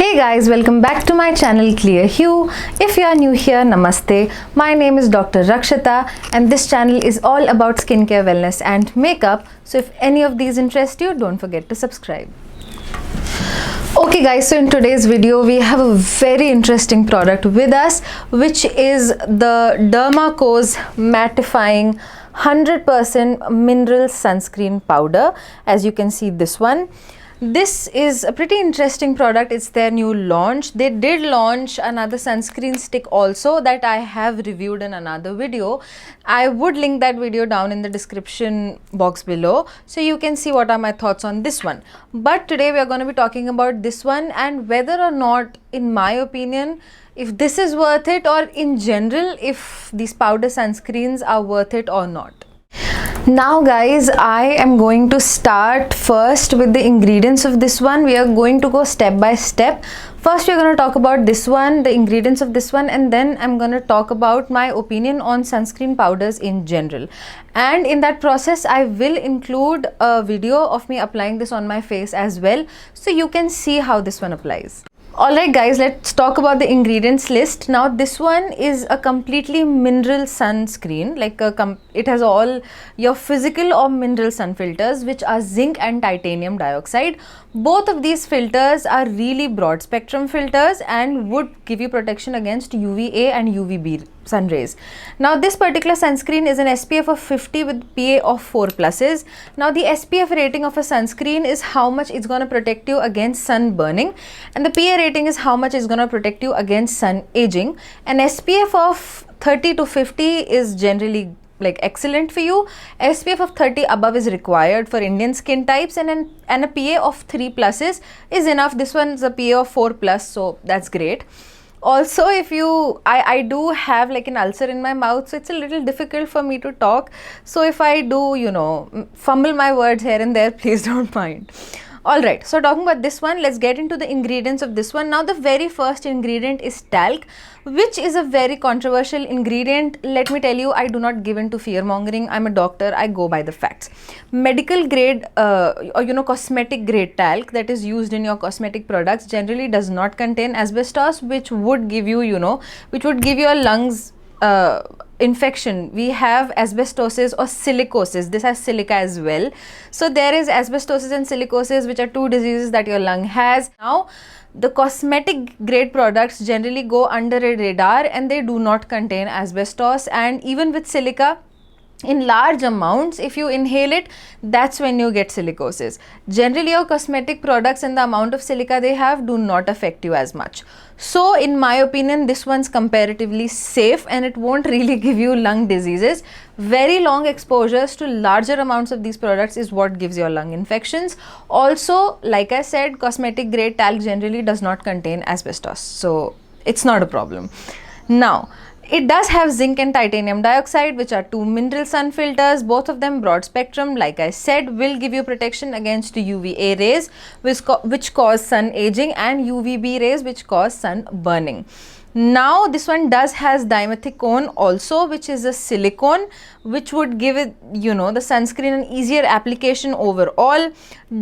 Hey guys, welcome back to my channel ClearHue. If you are new here, namaste. My name is Dr. Rakshita and this channel is all about skincare, wellness and makeup. So if any of these interest you, don't forget to subscribe. Okay guys, so in today's video we have a very interesting product with us, which is the Derma Co's mattifying 100% mineral sunscreen powder. As you can see, this one. This is a pretty interesting product. It's their new launch. They did launch another sunscreen stick also that I have reviewed in another video. I would link that video down in the description box below so you can see what are my thoughts on this one. But today we are going to be talking about this one and whether or not, in my opinion, if this is worth it, or in general if these powder sunscreens are worth it or not. Now guys, I am going to start first with the ingredients of this one. We are going to go step by step. First we are going to talk about this one, the ingredients of this one, and then I'm going to talk about my opinion on sunscreen powders in general. And in that process I will include a video of me applying this on my face as well, so you can see how this one applies. Alright guys, let's talk about the ingredients list. Now this one is a completely mineral sunscreen, like it has all your physical or mineral sun filters, which are zinc and titanium dioxide. Both of these filters are really broad spectrum filters and would give you protection against UVA and UVB sun rays. Now this particular sunscreen is an SPF of 50 with PA of 4+. Now the SPF rating of a sunscreen is how much it's going to protect you against sun burning, and the PA rating is how much it's going to protect you against sun aging. An SPF of 30 to 50 is generally excellent for you. SPF of 30 above is required for Indian skin types, and a PA of 3+ is enough. This one's a PA of 4+, so that's great. Also, if you, I do have like an ulcer in my mouth, so it's a little difficult for me to talk. So if I do, fumble my words here and there, please don't mind. Alright, so talking about this one, let's get into the ingredients of this one. Now the very first ingredient is talc, which is a very controversial ingredient. Let me tell you, I do not give in to fear mongering. I'm a doctor, I go by the facts. Medical grade or cosmetic grade talc that is used in your cosmetic products generally does not contain asbestos, which would give you, which would give your lungs infection. We have asbestosis or silicosis. This has silica as well. So there is asbestosis and silicosis, which are two diseases that your lung has. Now the cosmetic grade products generally go under a radar and they do not contain asbestos, and even with silica in large amounts, if you inhale it, that's when you get silicosis. Generally your cosmetic products and the amount of silica they have do not affect you as much. So in my opinion, this one's comparatively safe and it won't really give you lung diseases. Very long exposures to larger amounts of these products is what gives your lung infections. Also, like I said, cosmetic grade talc generally does not contain asbestos, so it's not a problem. Now, it does have zinc and titanium dioxide, which are two mineral sun filters. Both of them broad spectrum, like I said, will give you protection against UVA rays, which cause sun aging, and UVB rays, which cause sun burning. Now this one does has dimethicone also, which is a silicone, which would give it, the sunscreen an easier application overall.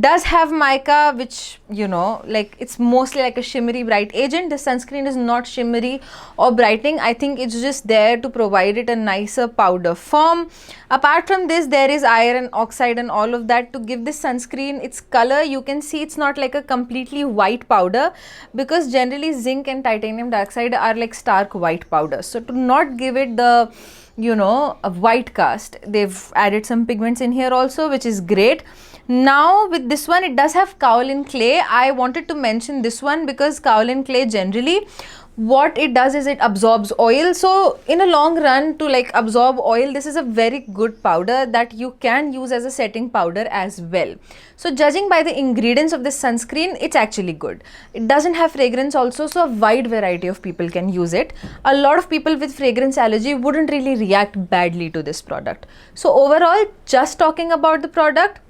Does have mica, which, it's mostly like a shimmery bright agent. The sunscreen is not shimmery or brightening. I think it's just there to provide it a nicer powder form. Apart from this, there is iron oxide and all of that to give this sunscreen its color. You can see it's not like a completely white powder, because generally zinc and titanium dioxide are like stark white powders. So to not give it the a white cast, they've added some pigments in here also, which is great. Now with this one, it does have kaolin clay. I wanted to mention this one because kaolin clay generally, what it does is it absorbs oil. So in a long run, to absorb oil, this is a very good powder that you can use as a setting powder as well. So judging by the ingredients of this sunscreen, it's actually good. It doesn't have fragrance also, so a wide variety of people can use it. A lot of people with fragrance allergy wouldn't really react badly to this product. So overall, just talking about the product,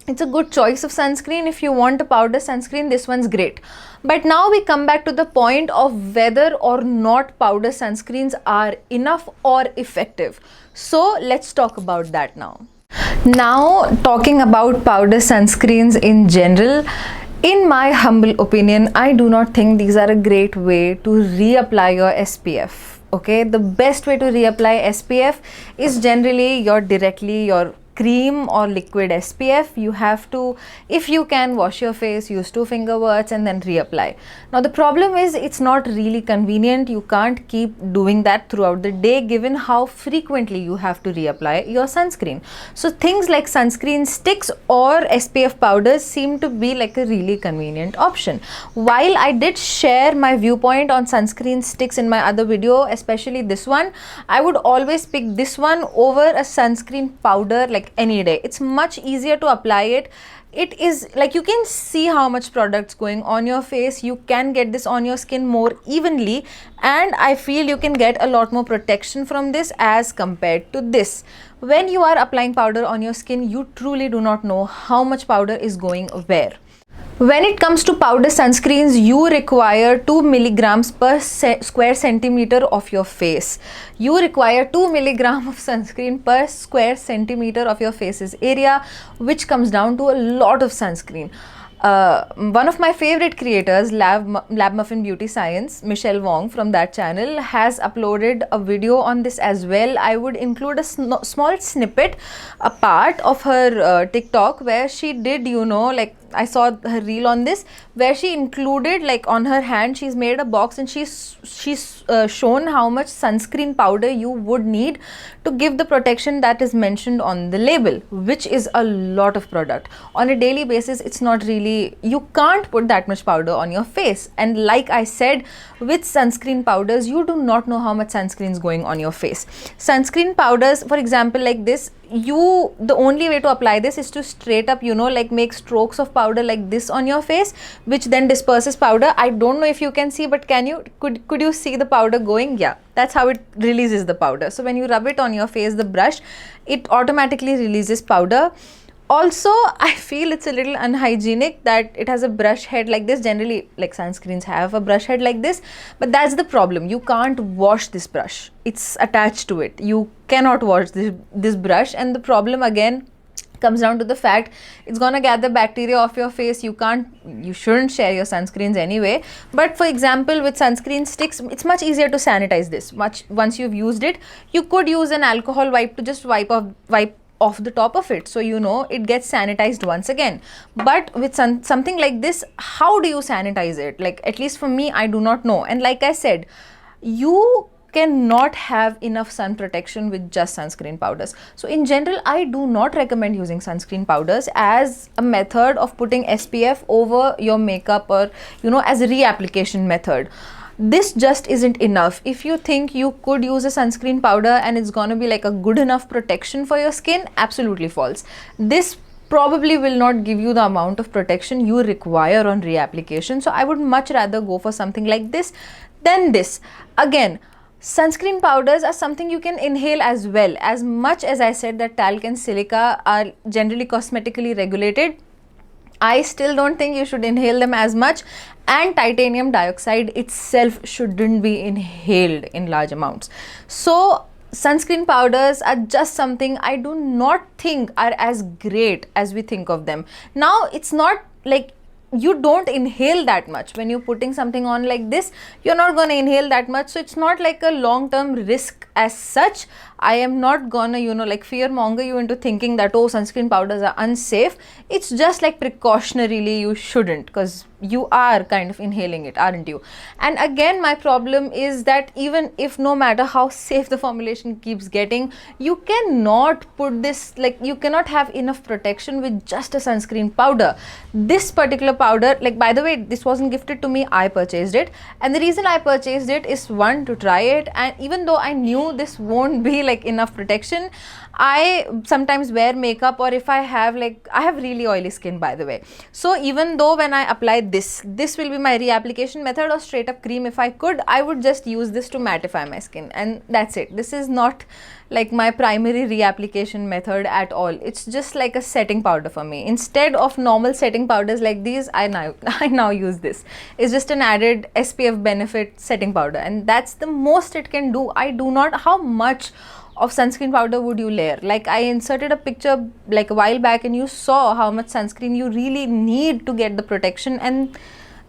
it's a good choice of sunscreen. If you want a powder sunscreen, this one's great. But now we come back to the point of whether or not powder sunscreens are enough or effective. So let's talk about that now. Now talking about powder sunscreens in general, In my humble opinion, I do not think these are a great way to reapply your SPF. Okay, the best way to reapply SPF is generally your cream or liquid SPF. You have to, if you can, wash your face, use 2-finger words and then reapply. Now the problem is it's not really convenient. You can't keep doing that throughout the day given how frequently you have to reapply your sunscreen. So things like sunscreen sticks or SPF powders seem to be like a really convenient option. While I did share my viewpoint on sunscreen sticks in my other video, especially this one, I would always pick this one over a sunscreen powder like any day. It's much easier to apply it. It is like you can see how much product's going on your face. You can get this on your skin more evenly, and I feel you can get a lot more protection from this as compared to this. When you are applying powder on your skin, you truly do not know how much powder is going where. When it comes to powder sunscreens, you require 2 milligrams per square centimeter of your face. You require 2 milligrams of sunscreen per square centimeter of your face's area, which comes down to a lot of sunscreen. One of my favorite creators, Lab Muffin Beauty Science, Michelle Wong from that channel, has uploaded a video on this as well. I would include a small snippet, a part of her TikTok where she did, like I saw her reel on this, where she included, like on her hand, she's made a box and she's shown how much sunscreen powder you would need to give the protection that is mentioned on the label, which is a lot of product. On a daily basis, it's not really, you can't put that much powder on your face. And like I said, with sunscreen powders, you do not know how much sunscreen is going on your face. Sunscreen powders, for example, like this, the only way to apply this is to straight up, like make strokes of powder like this on your face, which then disperses powder. I don't know if you can see, but could you see the powder going? Yeah, that's how it releases the powder. So when you rub it on your face, the brush, it automatically releases powder. Also, I feel it's a little unhygienic that it has a brush head like this. Generally, like sunscreens have a brush head like this, but that's the problem. You can't wash this brush. It's attached to it. You cannot wash this brush, and the problem again comes down to the fact it's gonna gather bacteria off your face. You shouldn't share your sunscreens anyway. But for example, with sunscreen sticks, it's much easier to sanitize this. Once you've used it, you could use an alcohol wipe to just wipe off the top of it, so it gets sanitized once again. But with something like this, how do you sanitize it? Like, at least for me, I do not know. And like I said, you cannot have enough sun protection with just sunscreen powders. So in general, I do not recommend using sunscreen powders as a method of putting SPF over your makeup, or as a reapplication method. This just isn't enough. If you think you could use a sunscreen powder and it's gonna be like a good enough protection for your skin, absolutely false. This probably will not give you the amount of protection you require on reapplication. So I would much rather go for something like this than this. Again, sunscreen powders are something you can inhale as well. As much as I said that talc and silica are generally cosmetically regulated, I still don't think you should inhale them as much, and titanium dioxide itself shouldn't be inhaled in large amounts. So sunscreen powders are just something I do not think are as great as we think of them. Now, it's not like you don't inhale that much. When you're putting something on like this, you're not going to inhale that much. So it's not like a long-term risk as such. I am not gonna, like fear monger you into thinking that, oh, sunscreen powders are unsafe. It's just like precautionarily you shouldn't, because you are kind of inhaling it, aren't you? And again, my problem is that even if no matter how safe the formulation keeps getting, you cannot put this, like you cannot have enough protection with just a sunscreen powder. This particular powder, like by the way, this wasn't gifted to me, I purchased it. And the reason I purchased it is, one, to try it, and even though I knew this won't be like enough protection, I sometimes wear makeup, or if I have really oily skin, by the way. So even though when I apply this will be my reapplication method, or straight up cream, if I could, I would just use this to mattify my skin, and that's it. This is not like my primary reapplication method at all. It's just like a setting powder for me. Instead of normal setting powders like these, I now use this. It's just an added SPF benefit setting powder, and that's the most it can do. I do not, how much of sunscreen powder would you layer? Like, I inserted a picture like a while back and you saw how much sunscreen you really need to get the protection, and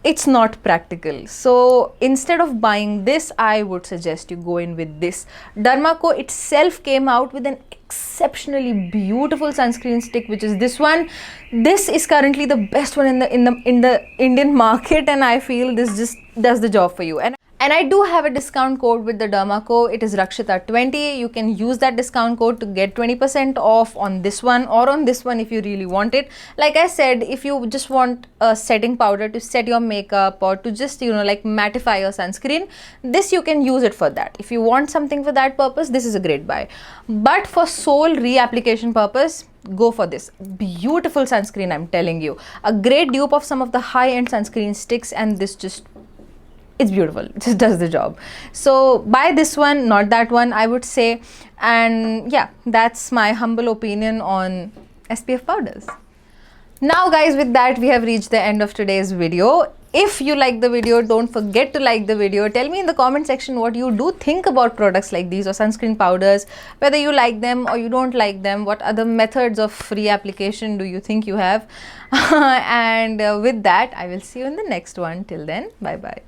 it's not practical. So instead of buying this, I would suggest you go in with this. Derma Co itself came out with an exceptionally beautiful sunscreen stick, which is this one. This is currently the best one in the Indian market, and I feel this just does the job for you. And I do have a discount code with the Derma Co. It is Rakshita20. You can use that discount code to get 20% off on this one or on this one if you really want it. Like I said, if you just want a setting powder to set your makeup or to just, you know, like mattify your sunscreen, this you can use it for that. If you want something for that purpose, this is a great buy. But for sole reapplication purpose, go for this beautiful sunscreen. I'm telling you, a great dupe of some of the high-end sunscreen sticks, and this just, it's beautiful. It just does the job. So buy this one, not that one, I would say. And yeah, that's my humble opinion on SPF powders. Now guys, with that, we have reached the end of today's video. If you like the video, don't forget to like the video. Tell me in the comment section what you do think about products like these or sunscreen powders, whether you like them or you don't like them. What other methods of free application do you think you have? And with that, I will see you in the next one. Till then, bye bye.